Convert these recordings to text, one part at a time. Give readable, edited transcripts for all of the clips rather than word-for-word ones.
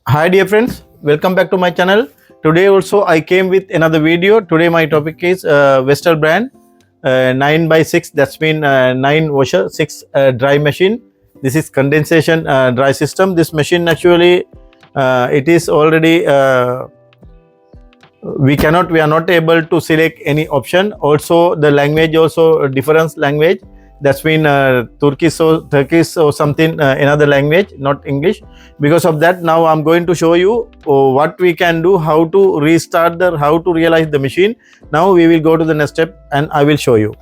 Hi dear friends, welcome back to my channel. Today also I came with another video. Today my topic is Vestal brand 9 by 6, that's mean 9 washer 6 dry machine. This is condensation dry system. This machine actually it is already we are not able to select any option. Also the language also different language, that's mean Turkish or something another language, not English. Because of that, now I'm going to show you what we can do, how to restart how to realize the machine. Now we will go to the next step and I will show you.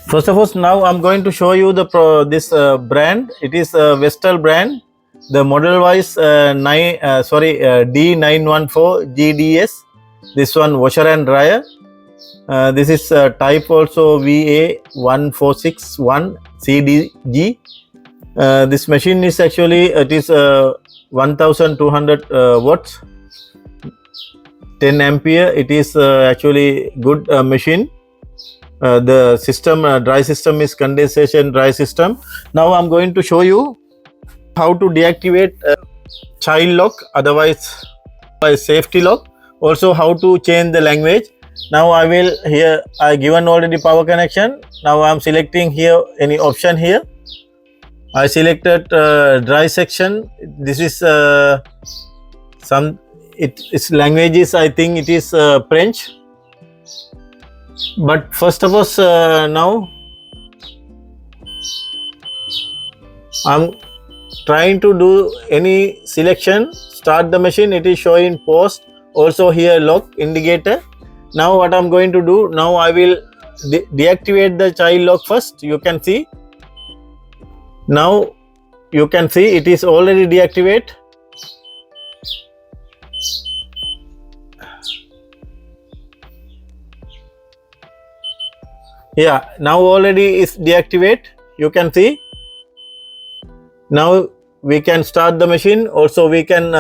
First of all, now I'm going to show you this brand. It is Vestal brand. The model wise D914 GDS. This one washer and dryer. This is type also VA1461 CDG. This machine is actually 1200 watts, 10 ampere. It is actually good machine. The system dry system is condensation dry system. Now I'm going to show you how to deactivate child lock, otherwise by safety lock. Also how to change the language. Now I will here I given already power connection. Now I'm selecting here any option here. I selected dry section. This is its languages, I think it is French. But first of all, now I'm trying to do any selection. Start the machine. It is showing pause. Also here lock indicator. Now what I'm going to do, now I will deactivate the child lock first. You can see. Now you can see it is already deactivate. Yeah, now already is deactivate. You can see. Now we can start the machine. Also we can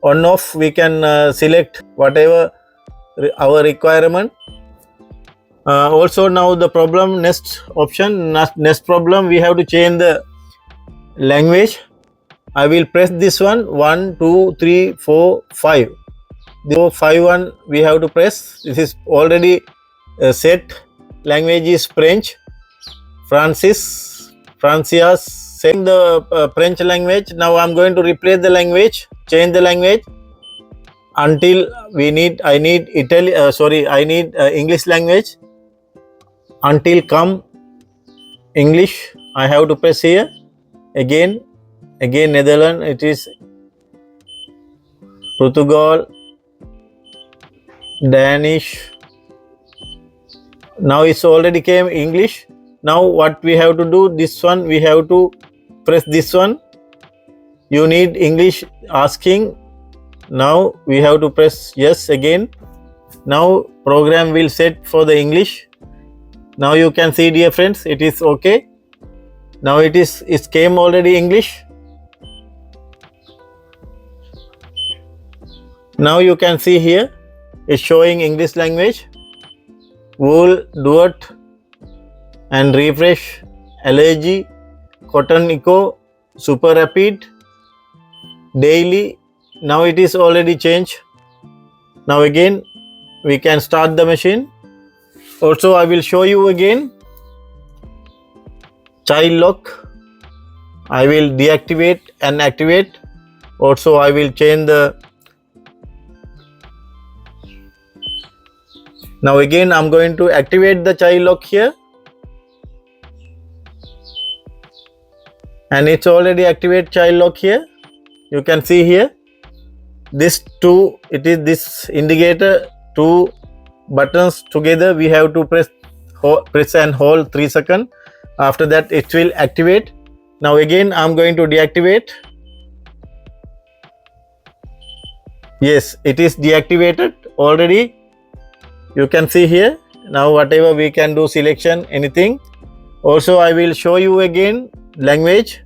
on off, we can select whatever our requirement. Also now the problem, next option, next problem, we have to change the language. I will press this one, 1 2 3 4 5. The 5 one we have to press. This is already set. Language is French. Francias saying the French language. Now I'm going to replace the language, change the language until I need English language. Until come English, I have to press here. Again Netherlands, it is Portugal, Danish. Now it's already came English. Now what we have to do, this one we have to press this one. You need English asking. Now we have to press yes again. Now program will set for the English. Now you can see, dear friends, it is okay. Now it came already English. Now you can see here it's showing English language. Wool, duet and refresh, allergy, cotton eco, super rapid, daily. Now it is already changed. Now again we can start the machine. Also I will show you again child lock. I will deactivate and activate. Also I will change the. Now again I'm going to activate the child lock here. And it's already activate child lock here. You can see here. This two, it is this indicator, two buttons together. We have to press and hold 3 seconds. After that it will activate. Now again I'm going to deactivate. Yes, it is deactivated already. You can see here. Now whatever we can do selection, anything. Also I will show you again language.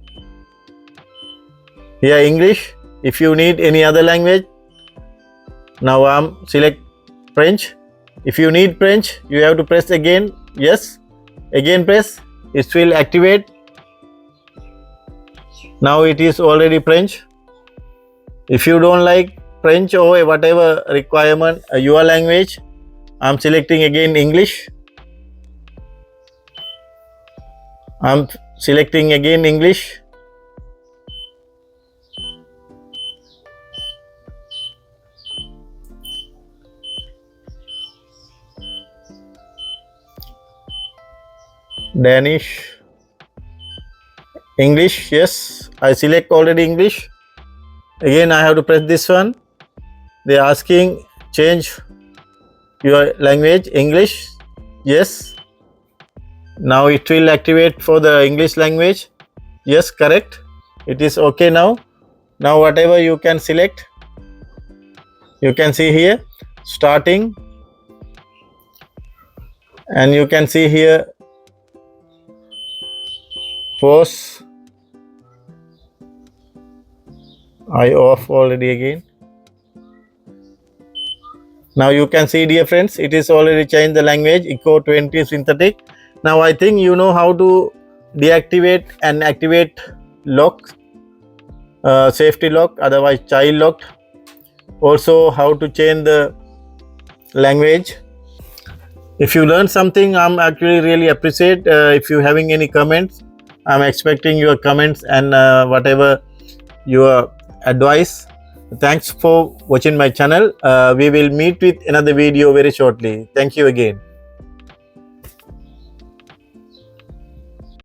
Here English. If you need any other language, Now I'm select French. If you need French, you have to press again. Yes, again press. It will activate. Now it is already French. If you don't like French or whatever requirement your language, I'm selecting again English. I'm selecting again English. Danish, English. Yes, I select already English. Again I have to press this one. They are asking change your language, English. Yes. Now it will activate for the English language. Yes, correct. It is okay now. Now whatever you can select, you can see here starting, and you can see here pause. I off already again. Now you can see, dear friends, it is already changed the language, Eco 20 synthetic. Now I think you know how to deactivate and activate lock, safety lock, otherwise child lock. Also how to change the language. If you learn something, I'm actually really appreciate. If you having any comments, I'm expecting your comments and whatever your advice. Thanks for watching my channel. We will meet with another video very shortly. Thank you again.